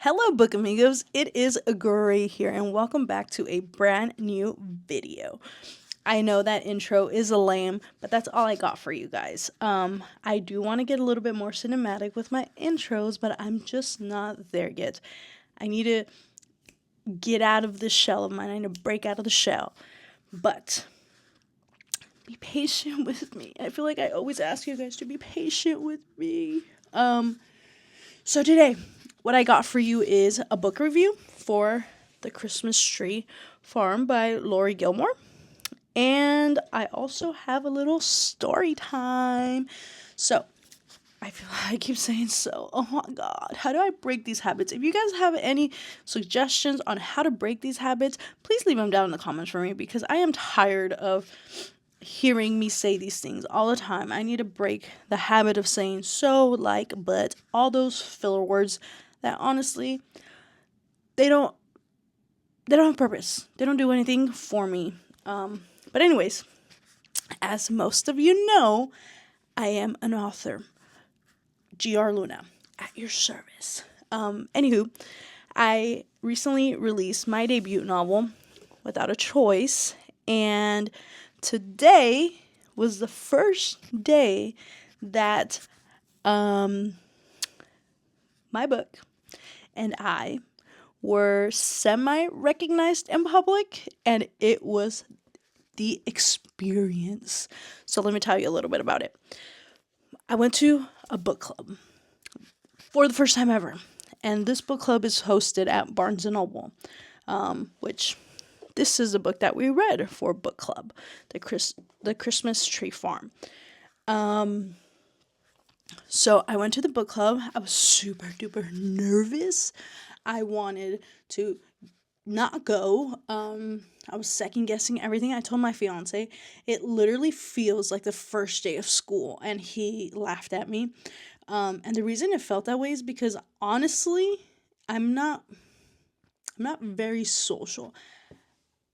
Hello, Book Amigos. It is Gray here, and welcome back to a brand new video. I know that intro is lame, but that's all I got for you guys. I do want to get a little bit more cinematic with my intros, but I'm just not there yet. I need to get out of this shell of mine. I need to break out of the shell. But be patient with me. I feel like I always ask you guys to be patient with me. So today, what I got for you is a book review for The Christmas Tree Farm by Lori Gilmore. And I also have a little story time. So, I feel like I keep saying so. Oh my god, how do I break these habits? If you guys have any suggestions on how to break these habits, please leave them down in the comments for me because I am tired of hearing me say these things all the time. I need to break the habit of saying so, like, but, all those filler words that honestly they don't have purpose. They don't do anything for me. But anyways, as most of you know, I am an author. GR Luna, at your service. Anywho, I recently released my debut novel, Without a Choice, and today was the first day that my book and I were semi-recognized in public, and it was the experience. So let me tell you a little bit about it. I went to a book club for the first time ever, and this book club is hosted at Barnes & Noble, which this is a book that we read for book club, the Christmas Tree Farm. So I went to the book club. I was super duper nervous. I wanted to not go. I was second guessing everything. I told my fiance it literally feels like the first day of school, and he laughed at me. And the reason it felt that way is because honestly, I'm not very social.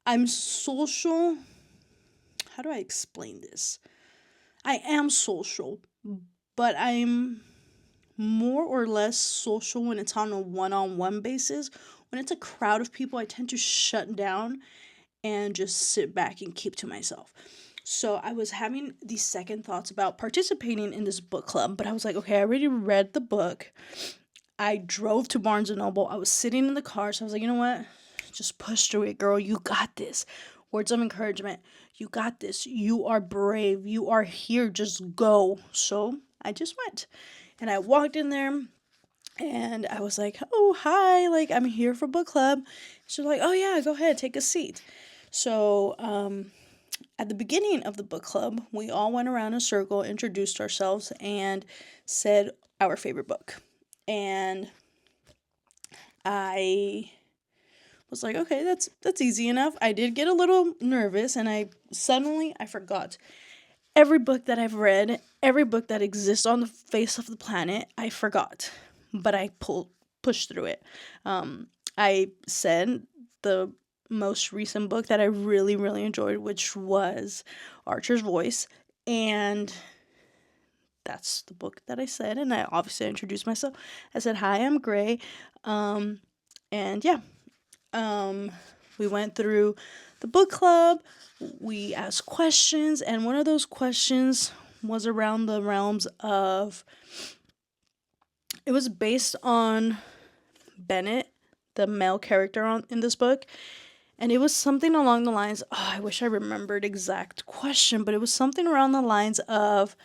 I'm social. How do I explain this? I am social, but I'm more or less social when it's on a one-on-one basis. When it's a crowd of people, I tend to shut down and just sit back and keep to myself. So I was having these second thoughts about participating in this book club, but I was like, okay, I already read the book. I drove to Barnes & Noble. I was sitting in the car, so I was like, you know what? Just push through it, girl. You got this. Words of encouragement. You got this. You are brave. You are here. Just go. So I just went. And I walked in there and I was like, oh, hi. Like, I'm here for book club. She's like, oh, yeah, go ahead. Take a seat. So, at the beginning of the book club, we all went around in a circle, introduced ourselves, and said our favorite book. And I was like, okay, that's easy enough. I did get a little nervous, and I forgot every book that I've read, every book that exists on the face of the planet. I forgot, but I pushed through it. I said the most recent book that I really, really enjoyed, which was Archer's Voice, and that's the book that I said. And I obviously introduced myself. I said, hi, I'm Gray. And yeah, we went through the book club. We asked questions, and one of those questions was around the realms of, it was based on Bennett, the male character in this book, and it was something along the lines, I wish I remembered exact question, but it was something around the lines of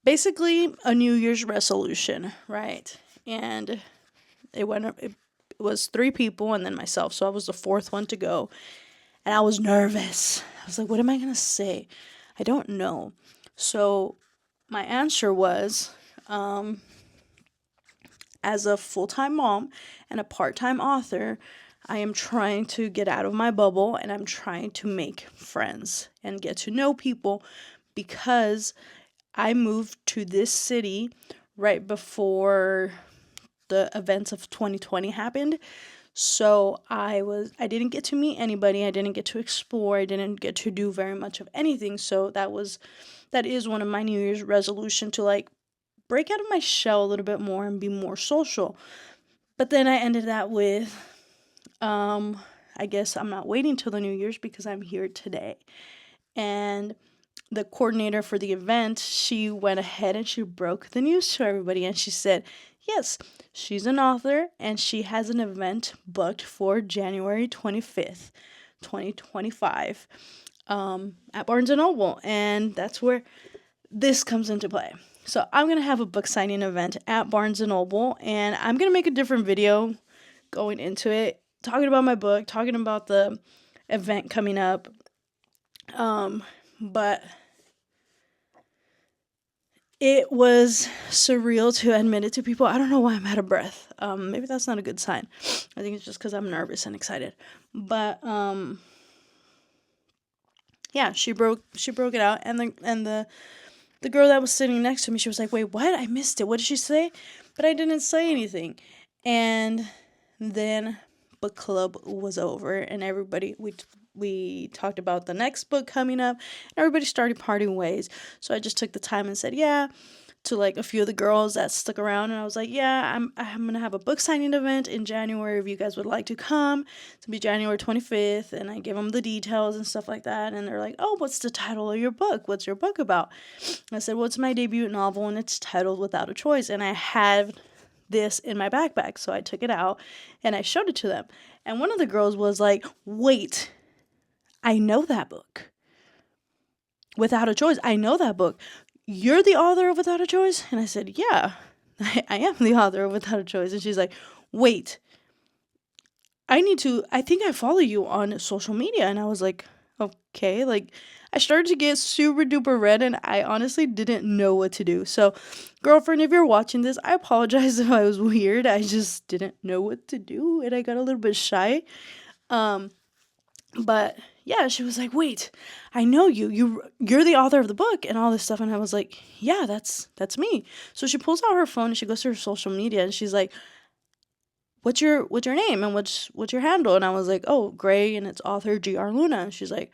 basically a New Year's resolution, right? And it was 3 people and then myself, so I was the 4th one to go, and I was nervous. I was like, what am I gonna say? I don't know. So my answer was, as a full-time mom and a part-time author, I am trying to get out of my bubble and I'm trying to make friends and get to know people because I moved to this city right before the events of 2020 happened. So I didn't get to meet anybody, I didn't get to explore, I didn't get to do very much of anything. So that is one of my New Year's resolution, to like break out of my shell a little bit more and be more social. But then I ended that with, I guess I'm not waiting till the New Year's because I'm here today. And the coordinator for the event, she went ahead and she broke the news to everybody, and she said, yes, she's an author and she has an event booked for January 25th, 2025, at Barnes and Noble, and that's where this comes into play. So I'm going to have a book signing event at Barnes and Noble, and I'm going to make a different video going into it, talking about my book, talking about the event coming up. But it was surreal to admit it to people. I don't know why I'm out of breath. Maybe that's not a good sign. I think it's just because I'm nervous and excited. But yeah, she broke it out, and the girl that was sitting next to me, she was like, "Wait, what? I missed it. What did she say?" But I didn't say anything. And then book club was over, and everybody we talked about the next book coming up, and everybody started parting ways. So I just took the time and said, yeah, to like a few of the girls that stuck around, and I was like, yeah, I'm gonna have a book signing event in January if you guys would like to come. It's gonna be January 25th, and I gave them the details and stuff like that, and they're like, oh, what's the title of your book? What's your book about? I said, well, it's my debut novel, and it's titled Without a Choice, and I had this in my backpack, so I took it out and I showed it to them, and one of the girls was like, wait, I know that book. Without a Choice. I know that book. You're the author of Without a Choice? And I said, yeah, I am the author of Without a Choice. And she's like, wait, I think I follow you on social media. And I was like, okay. Like, I started to get super duper red, and I honestly didn't know what to do. So, girlfriend, if you're watching this, I apologize if I was weird. I just didn't know what to do, and I got a little bit shy. But yeah, she was like, wait, I know you're the author of the book and all this stuff. And I was like, yeah, that's me. So she pulls out her phone and she goes to her social media, and she's like, what's your name and what's your handle? And I was like, oh, Gray, and it's author GR Luna. And she's like,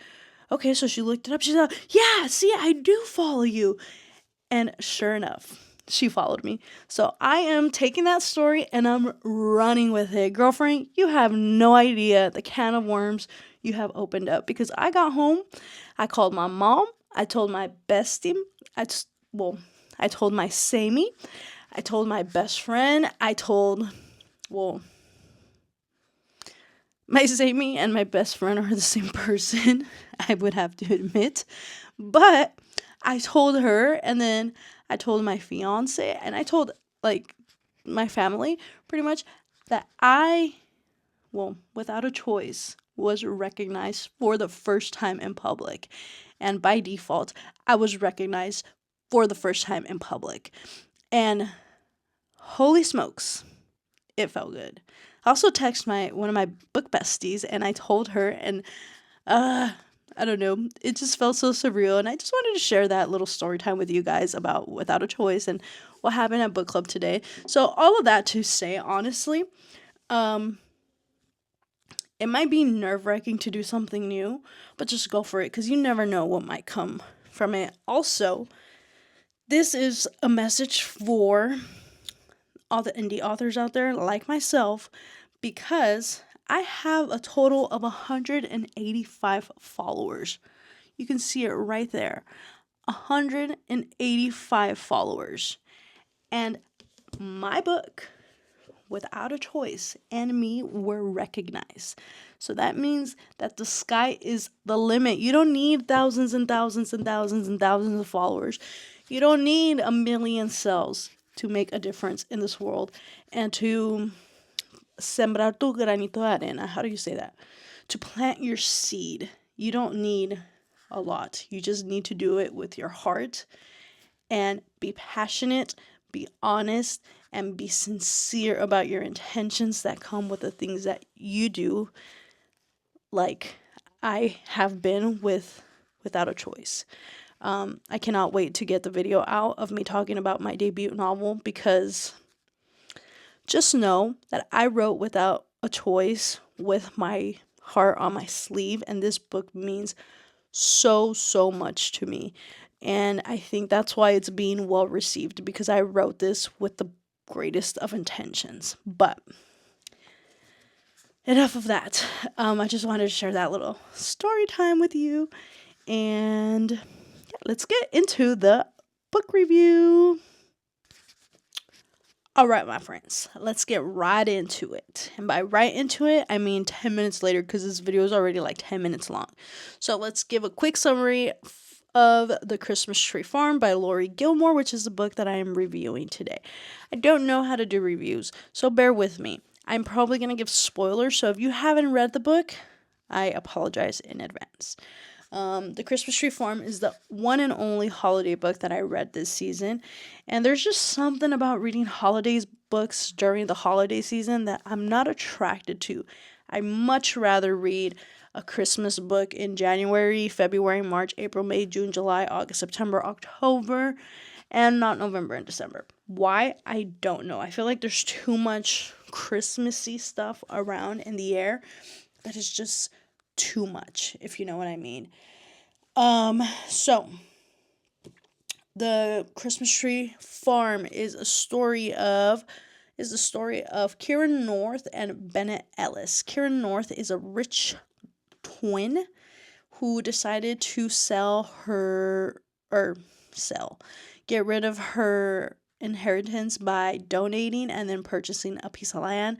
okay. So she looked it up. She's like, yeah, see, I do follow you. And sure enough, she followed me. So I am taking that story and I'm running with it. Girlfriend, you have no idea the can of worms you have opened up, because I got home, I called my mom, I told my bestie, I told my Sammy, I told my best friend, my Sammy and my best friend are the same person, I would have to admit, but I told her, and then I told my fiance, and I told like my family pretty much that Without a Choice was recognized for the first time in public. And by default, I was recognized for the first time in public. And holy smokes, it felt good. I also texted one of my book besties, and I told her, and I don't know, it just felt so surreal, and I just wanted to share that little story time with you guys about Without a Choice and what happened at book club today. So all of that to say, honestly, it might be nerve-wracking to do something new, but just go for it, because you never know what might come from it. Also, this is a message for all the indie authors out there like myself, because I have a total of 185 followers. You can see it right there. 185 followers. And my book, Without a Choice, and me were recognized. So that means that the sky is the limit. You don't need thousands and thousands and thousands and thousands of followers. You don't need a million cells to make a difference in this world and to sembrar tu granito de arena. How do you say that? To plant your seed. You don't need a lot. You just need to do it with your heart and be passionate, be honest, and be sincere about your intentions that come with the things that you do, like I have been Without a Choice. I cannot wait to get the video out of me talking about my debut novel, because just know that I wrote Without a Choice with my heart on my sleeve, and this book means so, so much to me. And I think that's why it's being well received, because I wrote this with the greatest of intentions. But enough of that. I just wanted to share that little story time with you. And yeah, let's get into the book review. All right, my friends, let's get right into it. And by right into it, I mean 10 minutes later because this video is already like 10 minutes long. So let's give a quick summary of The Christmas Tree Farm by Lori Gilmore, which is the book that I am reviewing today. I don't know how to do reviews, so bear with me. I'm probably going to give spoilers, so if you haven't read the book, I apologize in advance. The Christmas Tree Farm is the one and only holiday book that I read this season. And there's just something about reading holidays books during the holiday season that I'm not attracted to. I much rather read a Christmas book in January, February, March, April, May, June, July, August, September, October, and not November and December. Why? I don't know. I feel like there's too much Christmassy stuff around in the air that is just too much, if you know what I mean. So the Christmas Tree Farm is the story of Kieran North and Bennett Ellis. Kieran North is a rich twin who decided to get rid of her inheritance by donating and then purchasing a piece of land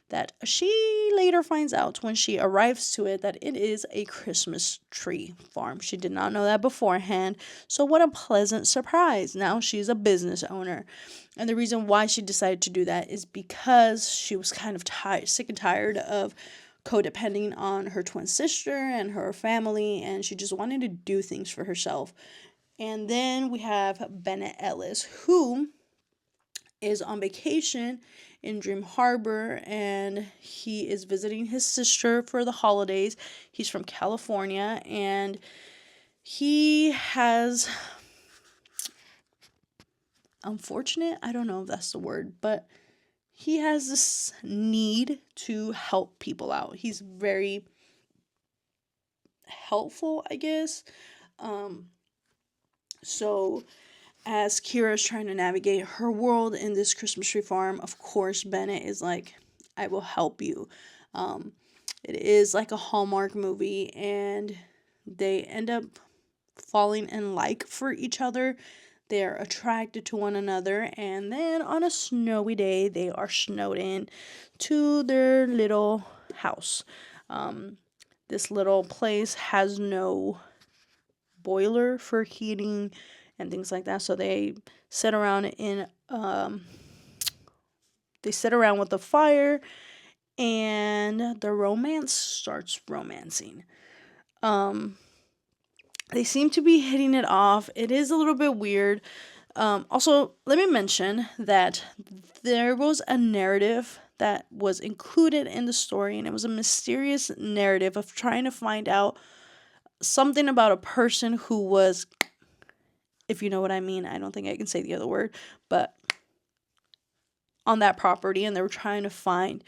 that she later finds out when she arrives to it that it is a Christmas tree farm. She did not know that beforehand, so what a pleasant surprise. Now she's a business owner. And the reason why she decided to do that is because she was kind of sick and tired of codepending on her twin sister and her family, and she just wanted to do things for herself. And then we have Bennett Ellis, who is on vacation in Dream Harbor, and he is visiting his sister for the holidays. He's from California, and he has I don't know if that's the word, but he has this need to help people out. He's very helpful, I guess. So as Kira's trying to navigate her world in this Christmas Tree Farm, of course, Bennett is like, I will help you. It is like a Hallmark movie, and they end up falling in like for each other. They're attracted to one another, and then on a snowy day, they are snowed in to their little house. This little place has no boiler for heating and things like that, so they sit around with the fire, and the romance starts romancing. They seem to be hitting it off. It is a little bit weird. Also, let me mention that there was a narrative that was included in the story, and it was a mysterious narrative of trying to find out something about a person who was, if you know what I mean, I don't think I can say the other word, but on that property, and they were trying to find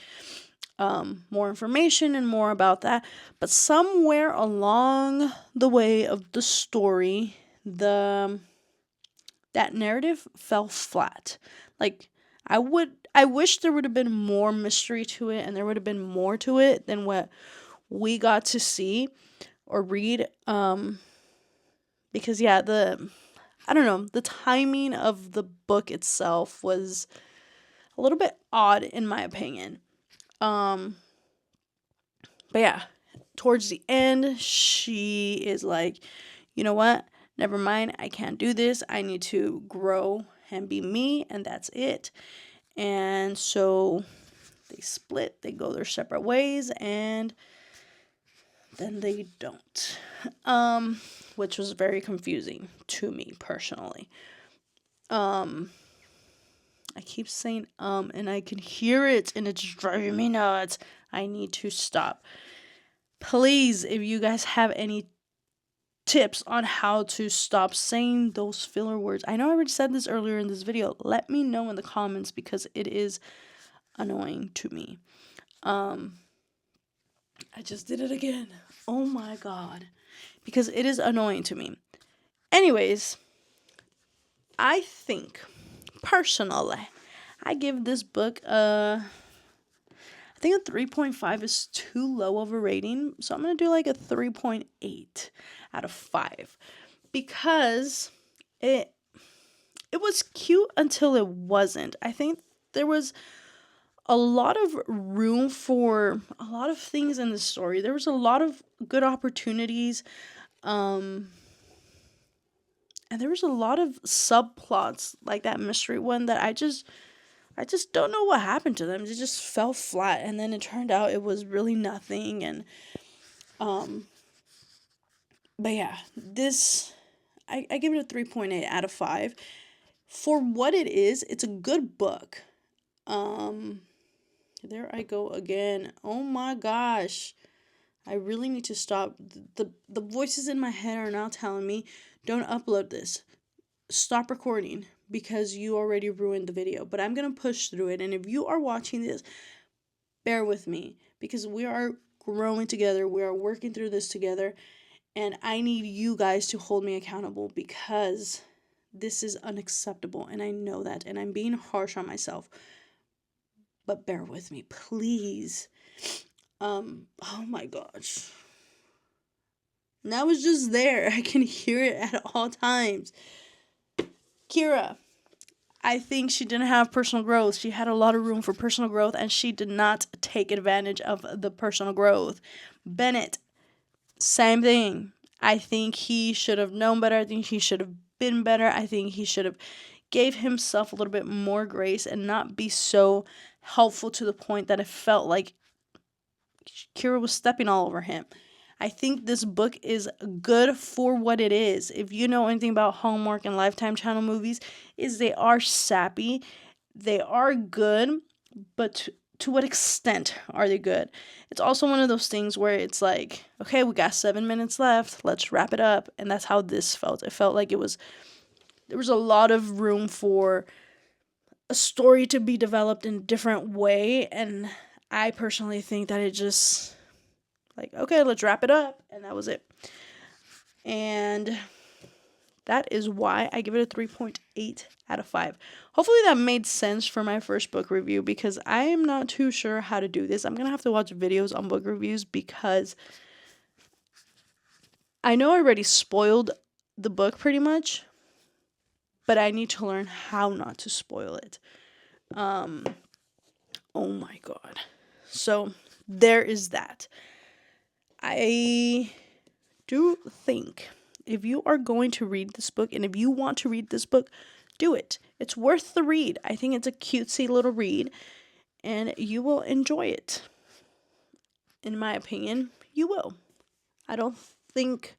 more information and more about that. But somewhere along the way of the story, that narrative fell flat. Like, I wish there would have been more mystery to it, and there would have been more to it than what we got to see or read. Because yeah, I don't know, the timing of the book itself was a little bit odd in my opinion. But yeah, towards the end, she is like, you know what? Never mind. I can't do this. I need to grow and be me, and that's it. And so they split. They go their separate ways, and then they don't. Which was very confusing to me personally. I keep saying and I can hear it, and it's driving me nuts. I need to stop. Please, if you guys have any tips on how to stop saying those filler words, I know I already said this earlier in this video, let me know in the comments because it is annoying to me. I just did it again. Oh my god. Because it is annoying to me. Anyways, I think personally, I give this book I think a 3.5 is too low of a rating, so I'm going to do like a 3.8 out of 5 because it was cute until it wasn't. I think there was a lot of room for a lot of things in the story. There was a lot of good opportunities, and there was a lot of subplots like that mystery one that I just don't know what happened to them. It just fell flat, and then it turned out it was really nothing. And um, but yeah, this I give it a 3.8 out of 5 for what it is. It's a good book. Um, there I go again. Oh my gosh. I really need to stop. The voices in my head are now telling me, don't upload this. Stop recording because you already ruined the video. But I'm going to push through it. And if you are watching this, bear with me because we are growing together. We are working through this together. And I need you guys to hold me accountable because this is unacceptable. And I know that. And I'm being harsh on myself. But bear with me, please. Oh my gosh. Now it's just there. I can hear it at all times. Kira, I think she didn't have personal growth. She had a lot of room for personal growth and she did not take advantage of the personal growth. Bennett, same thing. I think he should have known better. I think he should have been better. I think he should have gave himself a little bit more grace and not be so helpful to the point that it felt like Kira was stepping all over him. I think this book is good for what it is. If you know anything about Hallmark and Lifetime Channel movies, is they are sappy, they are good, but to what extent are they good? It's also one of those things where it's like, okay, we got 7 minutes left, let's wrap it up, and that's how this felt. It felt like there was a lot of room for a story to be developed in a different way, and I personally think that it just like, okay, let's wrap it up, and that was it. And that is why I give it a 3.8 out of 5. Hopefully that made sense for my first book review because I am not too sure how to do this. I'm going to have to watch videos on book reviews because I know I already spoiled the book pretty much, but I need to learn how not to spoil it. Oh my god. So there is that. I do think if you are going to read this book and if you want to read this book, do it. It's worth the read. I think it's a cutesy little read and you will enjoy it. In my opinion, you will. I don't think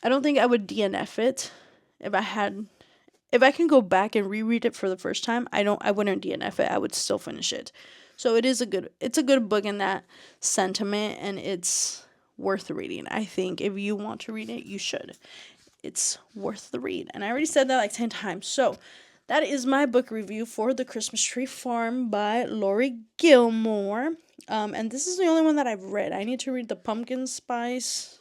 I would DNF it if I can go back and reread it for the first time. I wouldn't DNF it. I would still finish it. So it's a good book in that sentiment and it's worth reading. I think if you want to read it, you should. It's worth the read. And I already said that like 10 times. So that is my book review for The Christmas Tree Farm by Lori Gilmore. And this is the only one that I've read. I need to read the Pumpkin Spice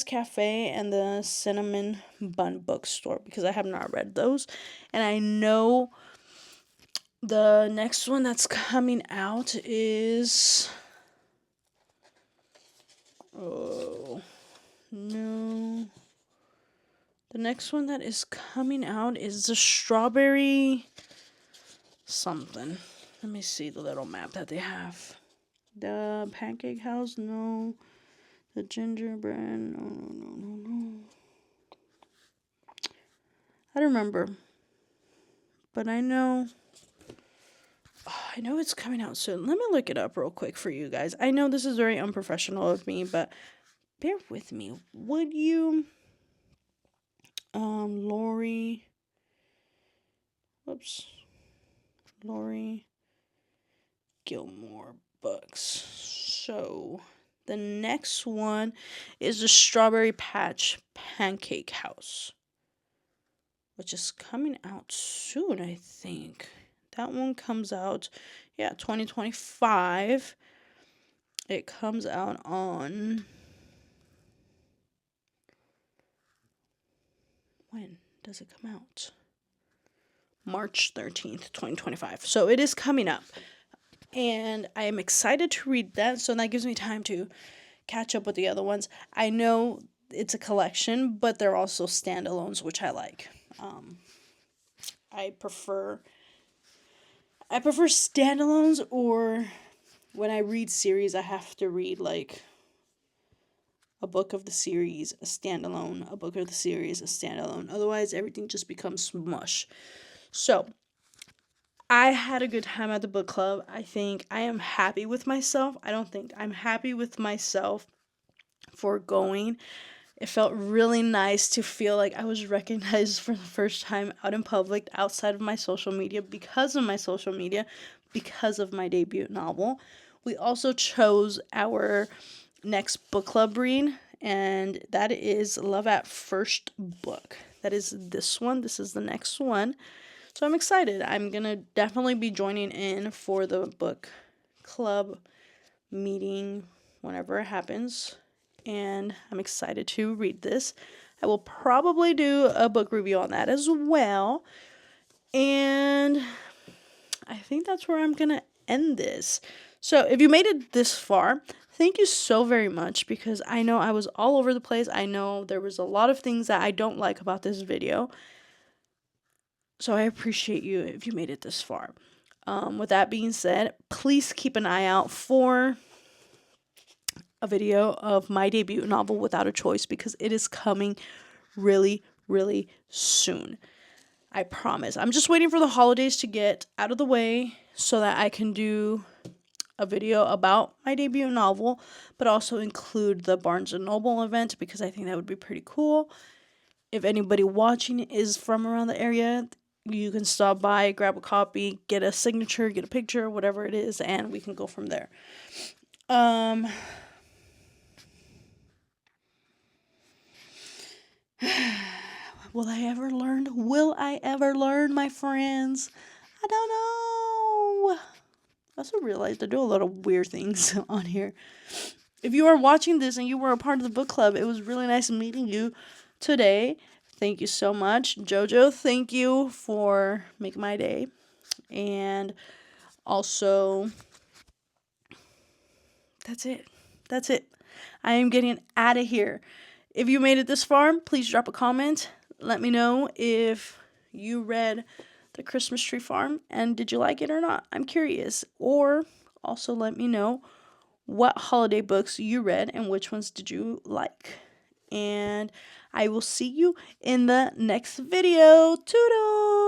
Cafe and the Cinnamon Bun Bookstore because I have not read those. And I know the next one that's coming out is... Oh, no. The next one that is coming out is the Strawberry something. Let me see the little map that they have. The Pancake House, no. The Gingerbread, no. I don't remember. But I know it's coming out soon. Let me look it up real quick for you guys. I know this is very unprofessional of me, but bear with me. Would you? Lori Gilmore books. So the next one is the Strawberry Patch Pancake House, which is coming out soon, I think. That one comes out, 2025. It comes out on... When does it come out? March 13th, 2025. So it is coming up. And I am excited to read that, so that gives me time to catch up with the other ones. I know it's a collection, but they're also standalones, which I like. I prefer standalones, or when I read series, I have to read like a book of the series, a standalone, a book of the series, a standalone. Otherwise, everything just becomes mush. So, I had a good time at the book club. I think I am happy with myself. I don't think I'm happy with myself for going. It felt really nice to feel like I was recognized for the first time out in public outside of my social media, because of my social media, because of my debut novel. We also chose our next book club read, and that is Love at First Book. That is this one. This is the next one. So I'm excited. I'm going to definitely be joining in for the book club meeting whenever it happens. And I'm excited to read this. I will probably do a book review on that as well. And I think that's where I'm going to end this. So if you made it this far, thank you so very much, because I know I was all over the place. I know there was a lot of things that I don't like about this video. So I appreciate you if you made it this far. With that being said, please keep an eye out for a video of my debut novel, Without a Choice, because it is coming really, really soon. I promise. I'm just waiting for the holidays to get out of the way so that I can do a video about my debut novel, but also include the Barnes & Noble event, because I think that would be pretty cool. If anybody watching is from around the area, you can stop by, grab a copy, get a signature, get a picture, whatever it is, and we can go from there. Will I ever learn? Will I ever learn, my friends? I don't know. I also realized I do a lot of weird things on here. If you are watching this and you were a part of the book club, it was really nice meeting you today. Thank you so much. Jojo, thank you for making my day. And also, that's it. That's it. I am getting out of here. If you made it this far, please drop a comment. Let me know if you read The Christmas Tree Farm and did you like it or not. I'm curious. Or also let me know what holiday books you read and which ones did you like. And I will see you in the next video. Toodles!